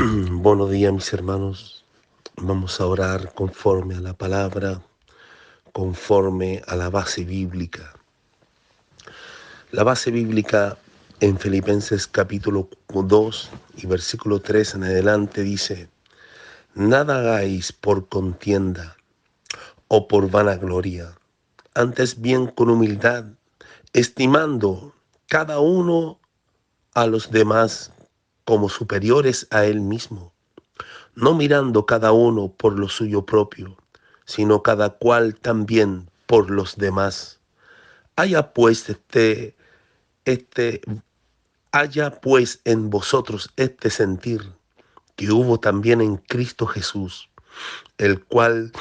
Buenos días, mis hermanos. Vamos a orar conforme a la palabra, conforme a la base bíblica. La base bíblica en Filipenses capítulo 2 y versículo 3 en adelante dice: nada hagáis por contienda o por vanagloria, antes bien con humildad, estimando cada uno a los demás como superiores a él mismo, no mirando cada uno por lo suyo propio, sino cada cual también por los demás. Haya pues este, haya pues en vosotros este sentir que hubo también en Cristo Jesús, el cual,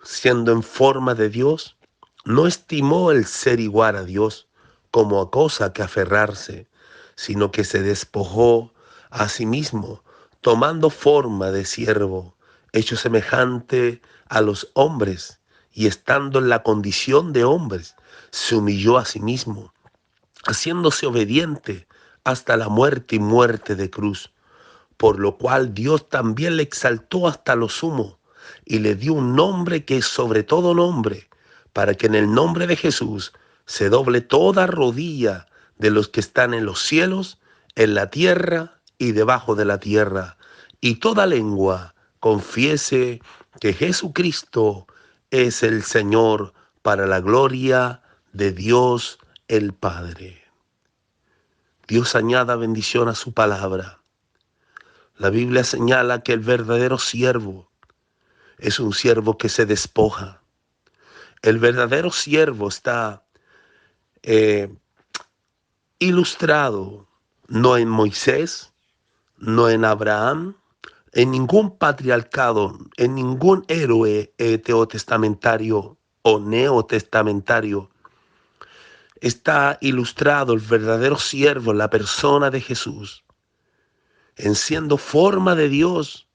siendo en forma de Dios, no estimó el ser igual a Dios como a cosa que aferrarse, sino que se despojó a sí mismo, tomando forma de siervo, hecho semejante a los hombres, y estando en la condición de hombres, se humilló a sí mismo, haciéndose obediente hasta la muerte y muerte de cruz, por lo cual Dios también le exaltó hasta lo sumo y le dio un nombre que es sobre todo nombre, para que en el nombre de Jesús se doble toda rodilla de los que están en los cielos, en la tierra y debajo de la tierra, y toda lengua confiese que Jesucristo es el Señor, para la gloria de Dios el Padre. Dios añada bendición a su palabra. La Biblia señala que el verdadero siervo es un siervo que se despoja. El verdadero siervo está eh, ilustrado no en Moisés, no en Abraham, en ningún patriarcado, en ningún héroe teotestamentario o neotestamentario. Está ilustrado el verdadero siervo en la persona de Jesús, en siendo forma de Dios.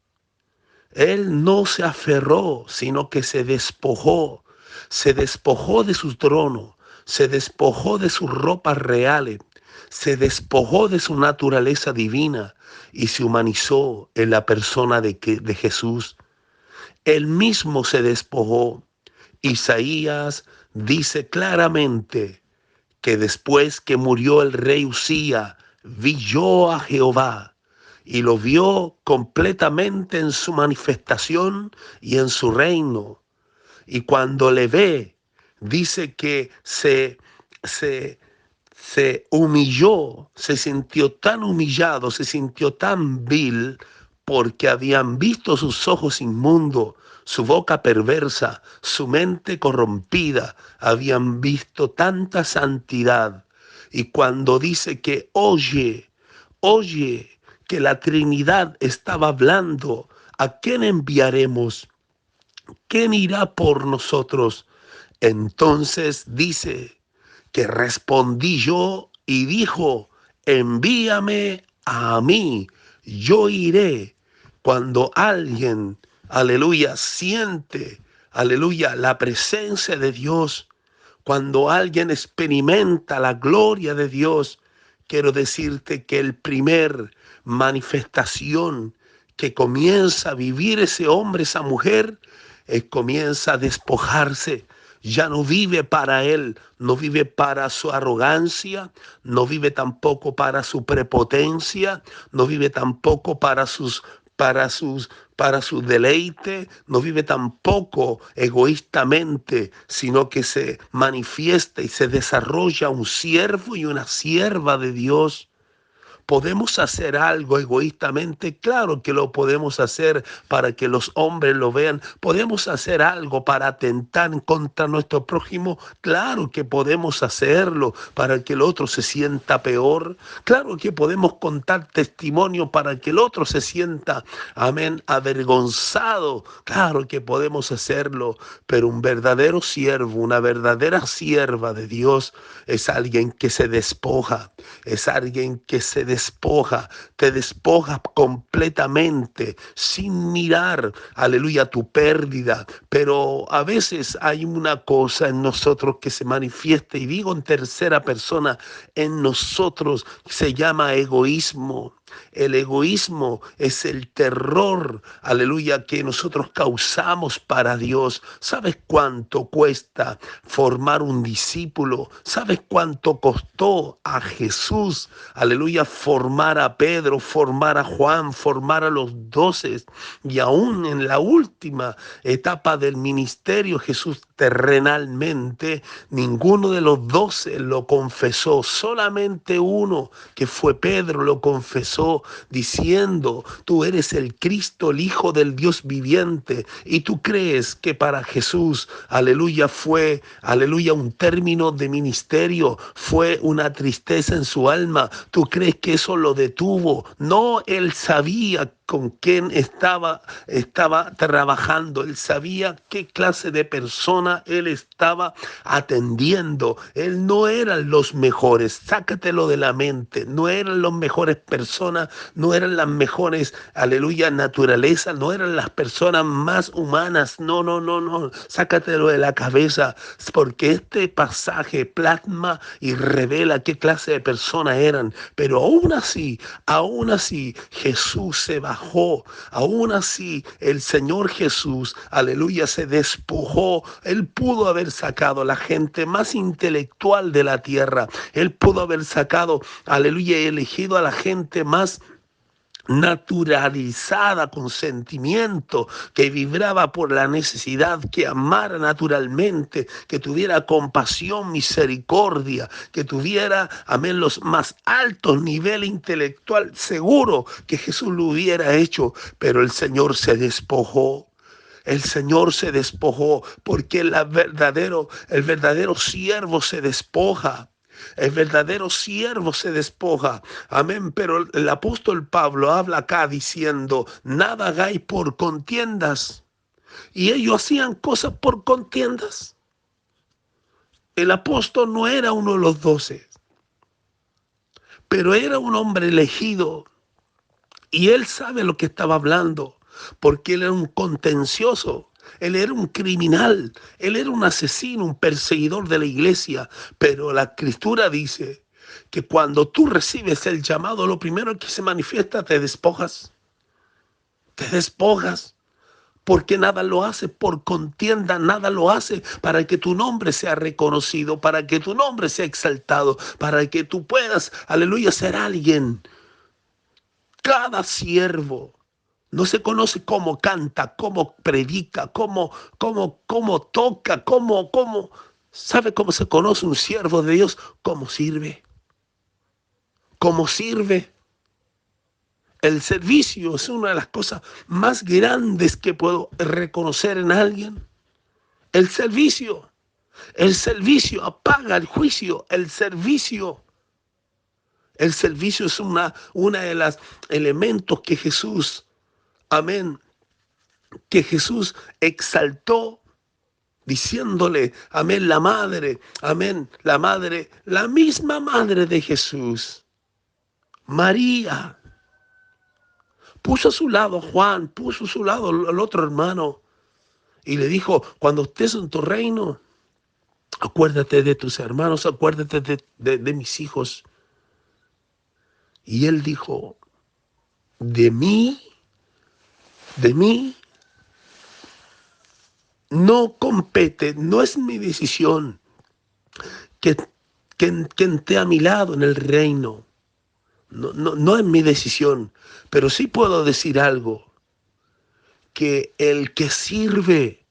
Él no se aferró, sino que se despojó de su trono, se despojó de sus ropas reales, se despojó de su naturaleza divina y se humanizó en la persona de Jesús. Él mismo se despojó. Isaías dice claramente que después que murió el rey Usía, vi yo a Jehová, y lo vio completamente en su manifestación y en su reino. Y cuando le ve, dice que se humilló, se sintió tan humillado, se sintió tan vil, porque habían visto sus ojos inmundos, su boca perversa, su mente corrompida, habían visto tanta santidad. Y cuando dice que oye, que la Trinidad estaba hablando, ¿a quién enviaremos? ¿Quién irá por nosotros? Entonces dice que respondí yo y dijo: envíame a mí, yo iré. Cuando alguien, aleluya, siente, aleluya, la presencia de Dios, cuando alguien experimenta la gloria de Dios, quiero decirte que el primer manifestación que comienza a vivir ese hombre, esa mujer, comienza a despojarse. Ya no vive para él, no vive para su arrogancia, no vive tampoco para su prepotencia, no vive tampoco para sus para su deleite, no vive tampoco egoístamente, sino que se manifiesta y se desarrolla un siervo y una sierva de Dios. ¿Podemos hacer algo egoístamente? Claro que lo podemos hacer para que los hombres lo vean. ¿Podemos hacer algo para atentar contra nuestro prójimo? Claro que podemos hacerlo para que el otro se sienta peor. Claro que podemos contar testimonio para que el otro se sienta, amén, avergonzado. Claro que podemos hacerlo, pero un verdadero siervo, una verdadera sierva de Dios es alguien que se despoja, es alguien que se despoja, te despoja completamente, sin mirar, aleluya, tu pérdida. Pero a veces hay una cosa en nosotros que se manifiesta, y digo en tercera persona, en nosotros, se llama egoísmo. El egoísmo es el terror, aleluya, que nosotros causamos para Dios. ¿Sabes cuánto cuesta formar un discípulo? ¿Sabes cuánto costó a Jesús, aleluya, formar a Pedro, formar a Juan, formar a los 12? Y aún en la última etapa del ministerio, Jesús terrenalmente, ninguno de los 12 lo confesó, solamente uno, que fue Pedro, lo confesó diciendo: tú eres el Cristo, el Hijo del Dios viviente. Y tú crees que para Jesús, aleluya, fue, aleluya, un término de ministerio, fue una tristeza en su alma. ¿Tú crees que eso lo detuvo? No, él sabía con quién estaba trabajando. Él sabía qué clase de persona él estaba atendiendo. Él no eran los mejores, sácatelo de la mente. No eran las mejores personas, no eran las mejores, aleluya, naturaleza, no eran las personas más humanas. No, no, no, no, sácatelo de la cabeza, porque este pasaje plasma y revela qué clase de personas eran. Pero aún así, Jesús se bajó. Aún así, el Señor Jesús, aleluya, se despojó. Él pudo haber sacado a la gente más intelectual de la tierra. Él pudo haber sacado, aleluya, y elegido a la gente más naturalizada, con sentimiento, que vibraba por la necesidad, que amara naturalmente, que tuviera compasión, misericordia, que tuviera, amén, los más altos niveles intelectual. Seguro que Jesús lo hubiera hecho, pero el Señor se despojó. El Señor se despojó, porque el verdadero siervo se despoja. El verdadero siervo se despoja. Amén. Pero el apóstol Pablo habla acá diciendo: nada hagáis por contiendas. Y ellos hacían cosas por contiendas. El apóstol no era uno de los 12, pero era un hombre elegido. Y él sabe lo que estaba hablando, porque él era un contencioso. Él era un criminal, él era un asesino, un perseguidor de la iglesia. Pero la Escritura dice que cuando tú recibes el llamado, lo primero que se manifiesta, te despojas. Te despojas. Porque nada lo hace por contienda, nada lo hace para que tu nombre sea reconocido, para que tu nombre sea exaltado, para que tú puedas, aleluya, ser alguien. Cada siervo no se conoce cómo canta, cómo predica, cómo toca, cómo. ¿Sabe cómo se conoce un siervo de Dios? ¿Cómo sirve? ¿Cómo sirve? El servicio es una de las cosas más grandes que puedo reconocer en alguien. El servicio. El servicio apaga el juicio. El servicio es una de los elementos que Jesús, amén, que Jesús exaltó, diciéndole, amén, la madre, amén, la misma madre de Jesús, María, puso a su lado a Juan, puso a su lado al otro hermano y le dijo: cuando estés en tu reino, acuérdate de tus hermanos, acuérdate de mis hijos. Y él dijo: de mí no compete, no es mi decisión que quien esté a mi lado en el reino. No, no, no es mi decisión, pero sí puedo decir algo: que el que sirve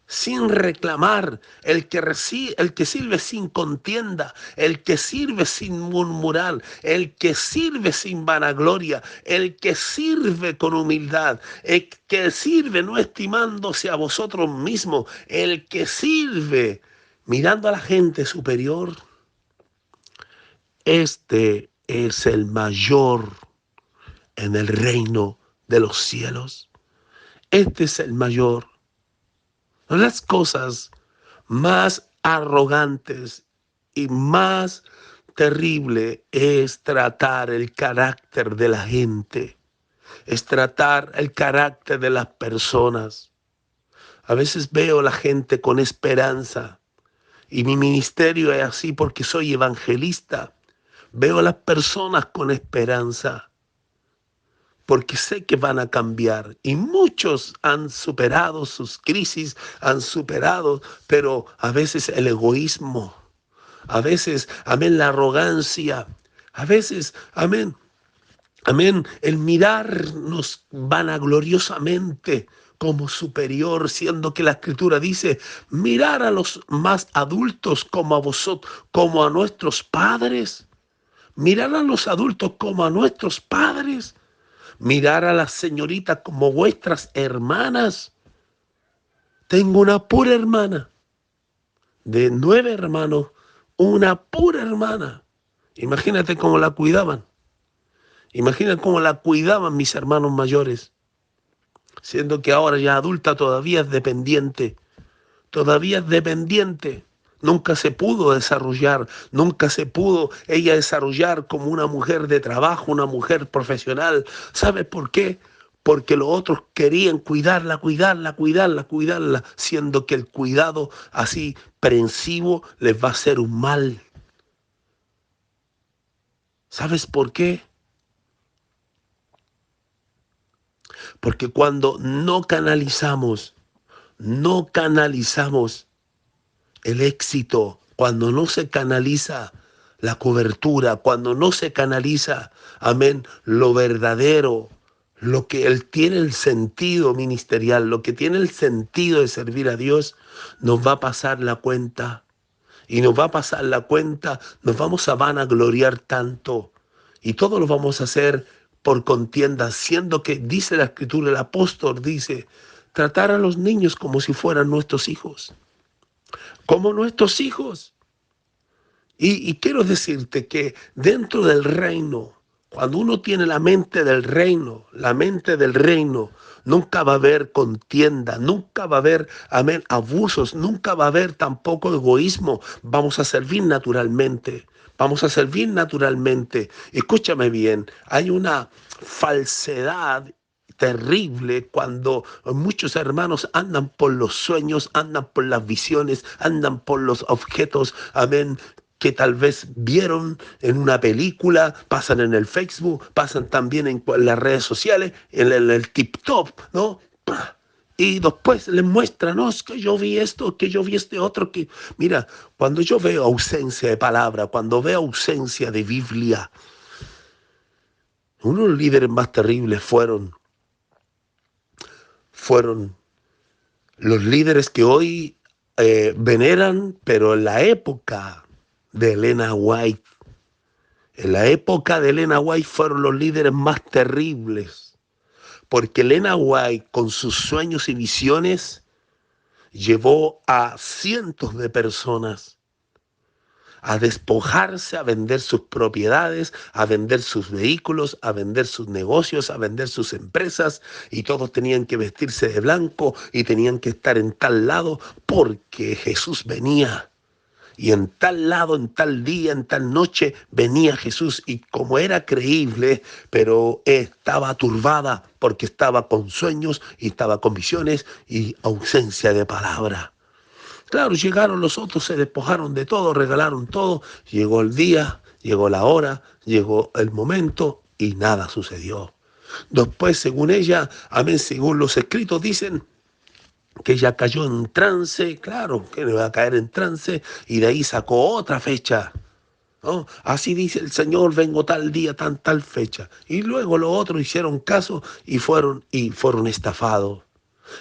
sin reclamar, el que sirve sin contienda, el que sirve sin murmurar, el que sirve sin vanagloria, el que sirve con humildad, el que sirve no estimándose a vosotros mismos, el que sirve mirando a la gente superior, este es el mayor en el reino de los cielos. Este es el mayor. Las cosas más arrogantes y más terrible es tratar el carácter de la gente, es tratar el carácter de las personas. A veces veo a la gente con esperanza, y mi ministerio es así porque soy evangelista, Veo a las personas con esperanza, porque sé que van a cambiar. Y muchos han superado sus crisis, han superado, pero a veces el egoísmo, a veces, amén, la arrogancia, a veces, amén, amén, el mirarnos vanagloriosamente como superior, siendo que la Escritura dice, mirar a los más adultos como a vosotros, como a nuestros padres, mirar a los adultos como a nuestros padres, mirar a las señoritas como vuestras hermanas. Tengo una pura hermana, de 9 hermanos, una pura hermana. Imagínate cómo la cuidaban. Imagínate cómo la cuidaban mis hermanos mayores, siendo que ahora ya adulta todavía es dependiente, todavía es dependiente. Nunca se pudo desarrollar, nunca se pudo ella desarrollar como una mujer de trabajo, una mujer profesional. ¿Sabes por qué? Porque los otros querían cuidarla, cuidarla, cuidarla, cuidarla, siendo que el cuidado así prensivo les va a hacer un mal. ¿Sabes por qué? Porque cuando no canalizamos el éxito, cuando no se canaliza la cobertura, cuando no se canaliza, amén, lo verdadero, lo que él tiene el sentido ministerial, lo que tiene el sentido de servir a Dios, nos va a pasar la cuenta. Y nos va a pasar la cuenta, nos vamos a vanagloriar tanto. Y todo lo vamos a hacer por contienda, siendo que dice la Escritura, el apóstol dice, tratar a los niños como si fueran nuestros hijos, como nuestros hijos. Y quiero decirte que dentro del reino, cuando uno tiene la mente del reino, nunca va a haber contienda, nunca va a haber, amén, abusos, nunca va a haber tampoco egoísmo. Vamos a servir naturalmente, vamos a servir naturalmente. Escúchame bien, hay una falsedad terrible cuando muchos hermanos andan por los sueños, andan por las visiones, andan por los objetos, amén, que tal vez vieron en una película, pasan en el Facebook, pasan también en las redes sociales, en el TikTok, ¿no? Y después les muestran, no, es que yo vi esto, que yo vi este otro, que... Mira, cuando yo veo ausencia de palabra, cuando veo ausencia de Biblia, uno de los líderes más terribles fueron los líderes que hoy veneran, pero en la época de Elena White, en la época de Elena White fueron los líderes más terribles, porque Elena White con sus sueños y visiones llevó a cientos de personas a despojarse, a vender sus propiedades, a vender sus vehículos, a vender sus negocios, a vender sus empresas, y todos tenían que vestirse de blanco y tenían que estar en tal lado porque Jesús venía. Y en tal lado, en tal día, en tal noche venía Jesús, y como era creíble, pero estaba turbada porque estaba con sueños y estaba con visiones y ausencia de palabra. Claro, llegaron los otros, se despojaron de todo, regalaron todo, llegó el día, llegó la hora, llegó el momento y nada sucedió. Después, según ella, amén, según los escritos dicen que ella cayó en trance, claro, que le va a caer en trance, y de ahí sacó otra fecha, ¿no? Así dice el Señor, vengo tal día, tal fecha. Y luego los otros hicieron caso y fueron estafados.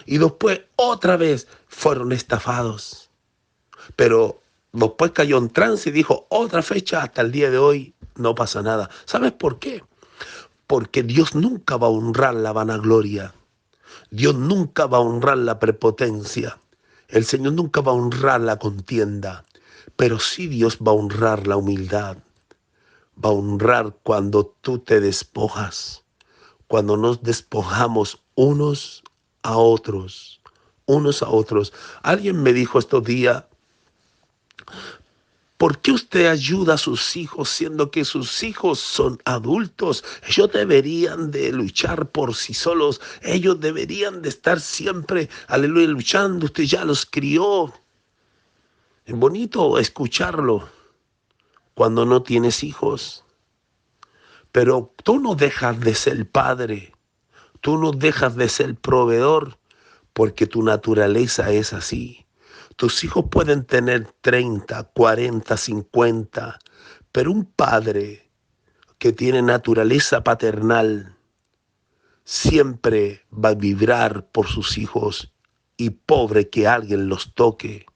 Y después otra vez fueron estafados. Pero después cayó en trance y dijo, otra fecha, hasta el día de hoy no pasa nada. ¿Sabes por qué? Porque Dios nunca va a honrar la vanagloria. Dios nunca va a honrar la prepotencia. El Señor nunca va a honrar la contienda. Pero sí Dios va a honrar la humildad. Va a honrar cuando tú te despojas. Cuando nos despojamos unos a otros. Unos a otros. Alguien me dijo estos días, ¿por qué usted ayuda a sus hijos siendo que sus hijos son adultos? Ellos deberían de luchar por sí solos. Ellos deberían de estar siempre, aleluya, luchando. Usted ya los crió. Es bonito escucharlo, cuando no tienes hijos. Pero tú no dejas de ser padre, tú no dejas de ser proveedor, porque tu naturaleza es así. Tus hijos pueden tener 30, 40, 50, pero un padre que tiene naturaleza paternal siempre va a vibrar por sus hijos y pobre que alguien los toque.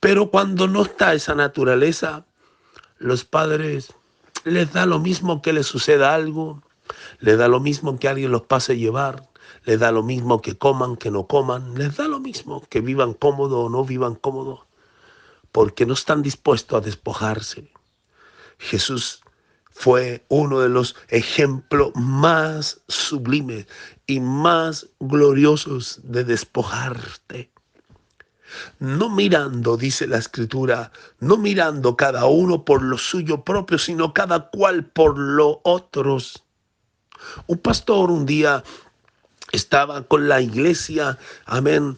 Pero cuando no está esa naturaleza, los padres les da lo mismo que les suceda algo, les da lo mismo que alguien los pase a llevar, les da lo mismo que coman, que no coman, les da lo mismo que vivan cómodo o no vivan cómodo, porque no están dispuestos a despojarse. Jesús fue uno de los ejemplos más sublimes y más gloriosos de despojarte. No mirando, dice la escritura, no mirando cada uno por lo suyo propio, sino cada cual por lo otros. Un pastor un día estaba con la iglesia, amén,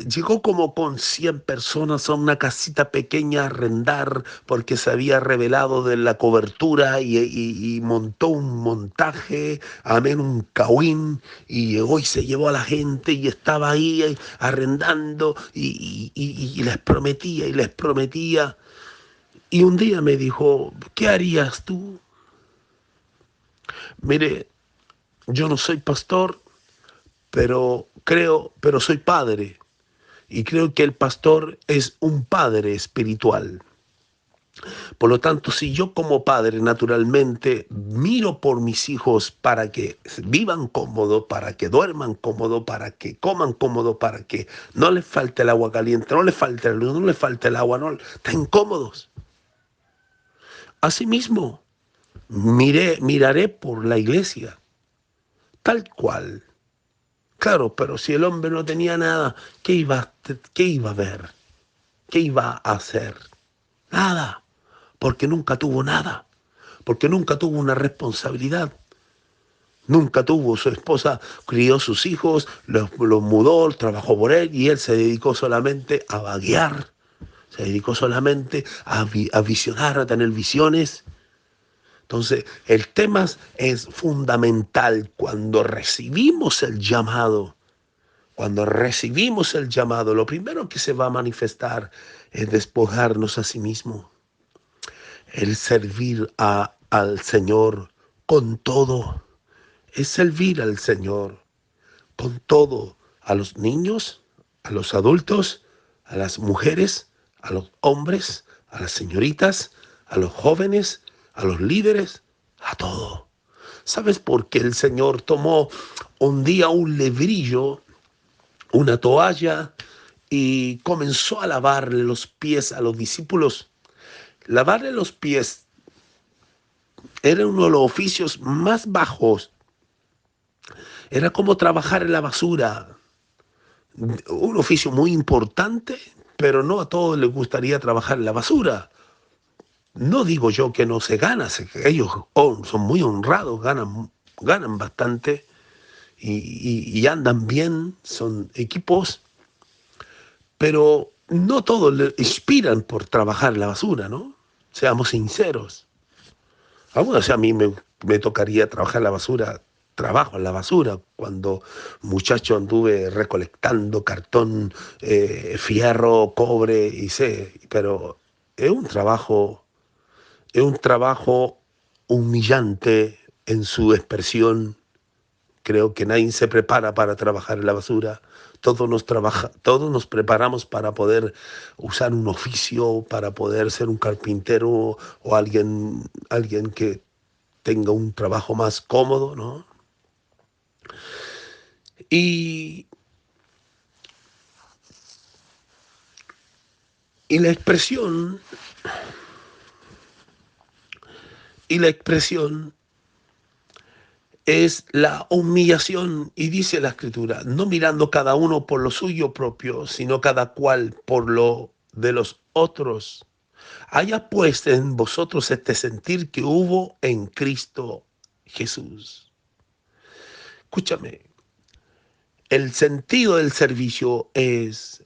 llegó como con 100 personas a una casita pequeña a arrendar porque se había revelado de la cobertura y montó un montaje, amén, un cahuín, y llegó y se llevó a la gente y estaba ahí arrendando y les prometía y les prometía. Y un día me dijo, ¿qué harías tú? Mire, yo no soy pastor, pero soy padre y creo que el pastor es un padre espiritual. Por lo tanto, si yo como padre naturalmente miro por mis hijos para que vivan cómodo, para que duerman cómodo, para que coman cómodo, para que no les falte el agua caliente, no les falte la luz, no les falte el agua, no estén cómodos. Asimismo, miraré por la iglesia, tal cual. Claro, pero si el hombre no tenía nada, qué iba a ver? ¿Qué iba a hacer? Nada, porque nunca tuvo nada, porque nunca tuvo una responsabilidad, nunca tuvo. Su esposa crió sus hijos, los mudó, trabajó por él y él se dedicó solamente a vaguear, se dedicó solamente a visionar, a tener visiones. Entonces, el tema es fundamental cuando recibimos el llamado. Cuando recibimos el llamado, lo primero que se va a manifestar es despojarnos a sí mismo, el servir al Señor con todo, es servir al Señor con todo, a los niños, a los adultos, a las mujeres, a los hombres, a las señoritas, a los jóvenes, a los líderes, a todo. ¿Sabes por qué el Señor tomó un día un lebrillo, una toalla, y comenzó a lavarle los pies a los discípulos? Lavarle los pies era uno de los oficios más bajos. Era como trabajar en la basura. Un oficio muy importante, pero no a todos les gustaría trabajar en la basura. No digo yo que no se gana, ellos son muy honrados, ganan bastante y andan bien, son equipos, pero no todos le inspiran por trabajar en la basura, ¿no? Seamos sinceros. O sea, a mí me tocaría trabajar en la basura, trabajo en la basura. Cuando muchacho anduve recolectando cartón, fierro, cobre y sé, pero es un trabajo humillante en su expresión. Creo que nadie se prepara para trabajar en la basura. Todos nos preparamos para poder usar un oficio, para poder ser un carpintero o alguien que tenga un trabajo más cómodo, ¿no? Y, y la expresión, y la expresión es la humillación, y dice la escritura, no mirando cada uno por lo suyo propio, sino cada cual por lo de los otros. Haya pues en vosotros este sentir que hubo en Cristo Jesús. Escúchame, el sentido del servicio es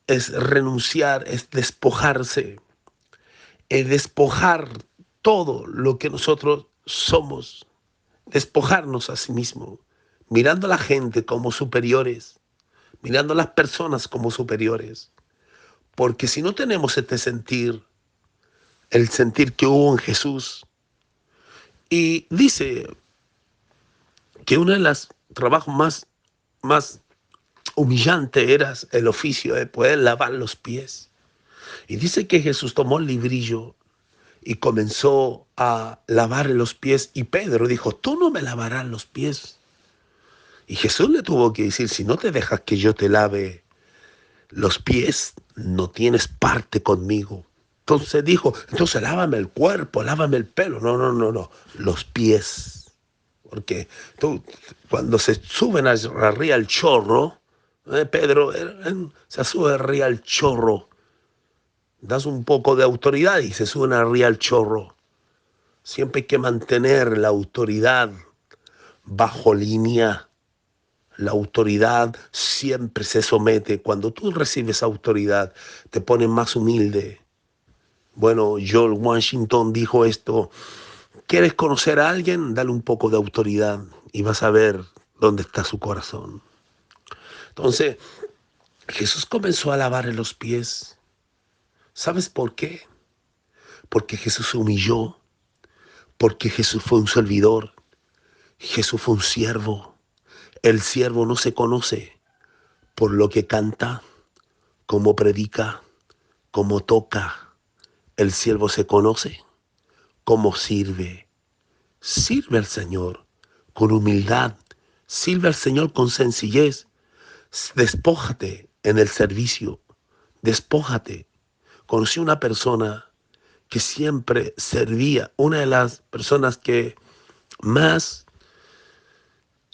renunciar, es despojarse, despojar todo lo que nosotros somos, despojarnos a sí mismo, mirando a la gente como superiores, mirando a las personas como superiores. Porque si no tenemos este sentir, el sentir que hubo en Jesús, y dice que uno de los trabajos más humillantes era el oficio de poder lavar los pies. Y dice que Jesús tomó el librillo y comenzó a lavar los pies. Y Pedro dijo, tú no me lavarás los pies. Y Jesús le tuvo que decir, si no te dejas que yo te lave los pies, no tienes parte conmigo. Entonces dijo, entonces lávame el cuerpo, lávame el pelo. No, no, no, no, los pies. Porque tú, cuando se suben arriba al chorro, Pedro se sube arriba al chorro, das un poco de autoridad y se suben arriba al chorro. Siempre hay que mantener la autoridad bajo línea. La autoridad siempre se somete. Cuando tú recibes autoridad, te pones más humilde. Bueno, George Washington dijo esto: ¿quieres conocer a alguien? Dale un poco de autoridad y vas a ver dónde está su corazón. Entonces, Jesús comenzó a lavarle los pies. ¿Sabes por qué? Porque Jesús se humilló, porque Jesús fue un servidor, Jesús fue un siervo. El siervo no se conoce por lo que canta, cómo predica, cómo toca. El siervo se conoce cómo sirve. Sirve al Señor con humildad, sirve al Señor con sencillez. Despójate en el servicio, despójate. Conocí una persona que siempre servía, una de las personas que más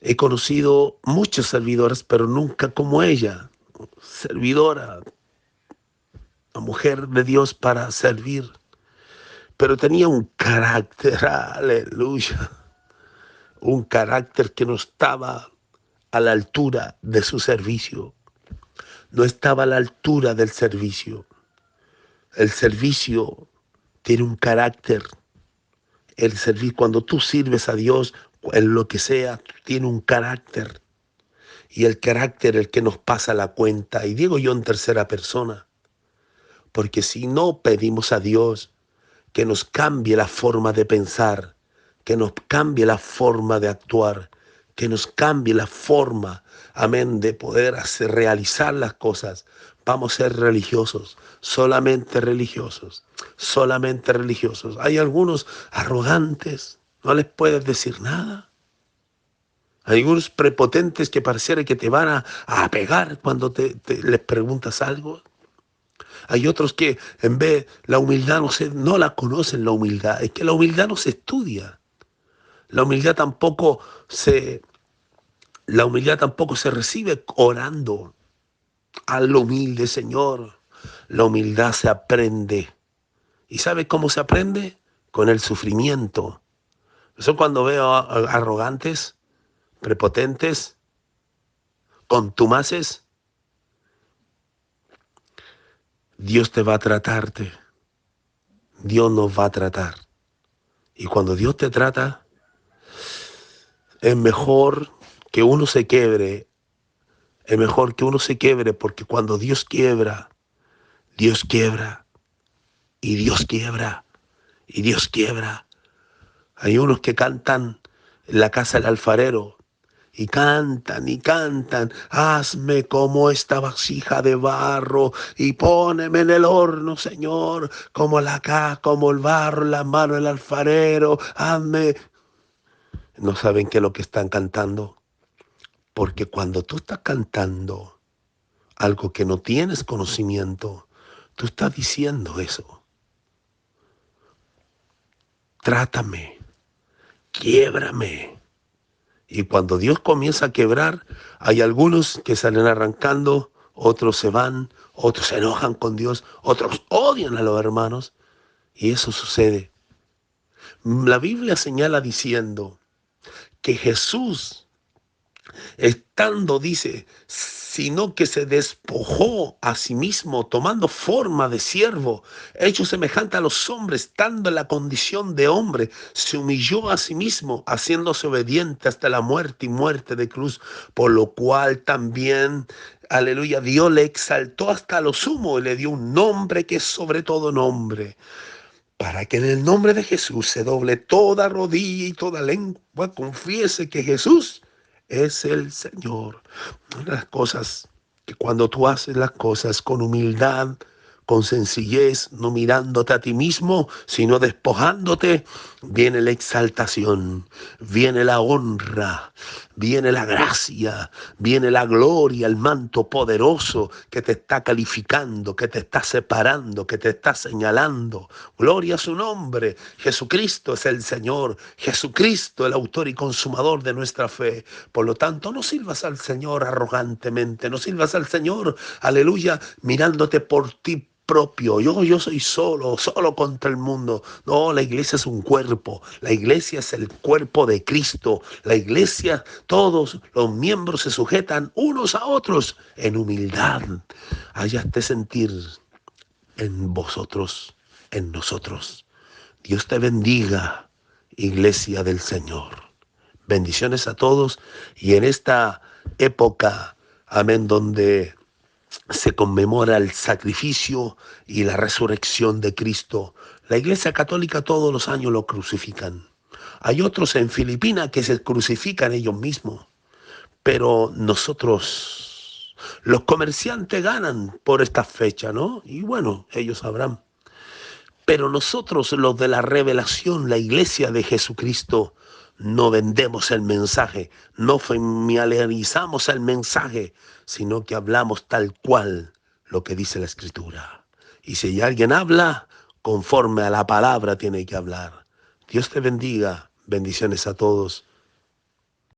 he conocido, muchas servidoras, pero nunca como ella, servidora, una mujer de Dios para servir, pero tenía un carácter, aleluya, un carácter que no estaba a la altura de su servicio, no estaba a la altura del servicio. El servicio tiene un carácter. El servir, cuando tú sirves a Dios en lo que sea, tiene un carácter. Y el carácter es el que nos pasa la cuenta. Y digo yo en tercera persona, porque si no pedimos a Dios que nos cambie la forma de pensar, que nos cambie la forma de actuar, que nos cambie la forma, amén, de poder realizar las cosas, vamos a ser religiosos, solamente religiosos, solamente religiosos. Hay algunos arrogantes, no les puedes decir nada. Hay algunos prepotentes que pareciera que te van a pegar cuando les preguntas algo. Hay otros que en vez la humildad no la conocen la humildad. Es que la humildad no se estudia. La humildad tampoco se, la humildad tampoco se recibe orando al humilde Señor. La humildad se aprende. ¿Y sabe cómo se aprende? Con el sufrimiento. Eso cuando veo arrogantes, prepotentes, contumaces, Dios te va a tratarte. Dios nos va a tratar. Y cuando Dios te trata, es mejor que uno se quiebre. Es mejor que uno se quiebre, porque cuando Dios quiebra, Dios quiebra, y Dios quiebra, y Dios quiebra. Hay unos que cantan en la casa del alfarero, y cantan, hazme como esta vasija de barro, y póneme en el horno, Señor, como el barro en la mano del alfarero, hazme. No saben qué es lo que están cantando, porque cuando tú estás cantando algo que no tienes conocimiento, tú estás diciendo eso. Trátame, quiébrame. Y cuando Dios comienza a quebrar, hay algunos que salen arrancando, otros se van, otros se enojan con Dios, otros odian a los hermanos. Y eso sucede. La Biblia señala diciendo que Jesús, estando, dice, sino que se despojó a sí mismo, tomando forma de siervo, hecho semejante a los hombres, estando en la condición de hombre, se humilló a sí mismo, haciéndose obediente hasta la muerte y muerte de cruz, por lo cual también, aleluya, Dios le exaltó hasta lo sumo y le dio un nombre que es sobre todo nombre, para que en el nombre de Jesús se doble toda rodilla y toda lengua confiese que Jesús es el Señor. Una de las cosas que cuando tú haces las cosas con humildad, con sencillez, no mirándote a ti mismo, sino despojándote, viene la exaltación, viene la honra, viene la gracia, viene la gloria, el manto poderoso que te está calificando, que te está separando, que te está señalando. Gloria a su nombre. Jesucristo es el Señor, Jesucristo el autor y consumador de nuestra fe. Por lo tanto, no sirvas al Señor arrogantemente, no sirvas al Señor, aleluya, mirándote por ti propio. Yo soy solo contra el mundo. No, la iglesia es un cuerpo. La iglesia es el cuerpo de Cristo. La iglesia, todos los miembros se sujetan unos a otros en humildad. Haya este sentir en vosotros, en nosotros. Dios te bendiga, iglesia del Señor. Bendiciones a todos y en esta época, amén, donde se conmemora el sacrificio y la resurrección de Cristo. La Iglesia Católica todos los años lo crucifican. Hay otros en Filipinas que se crucifican ellos mismos. Pero nosotros, los comerciantes ganan por esta fecha, ¿no? Y bueno, ellos sabrán. Pero nosotros, los de la revelación, la Iglesia de Jesucristo, no vendemos el mensaje, no familiarizamos el mensaje, sino que hablamos tal cual lo que dice la Escritura. Y si alguien habla, conforme a la palabra tiene que hablar. Dios te bendiga. Bendiciones a todos.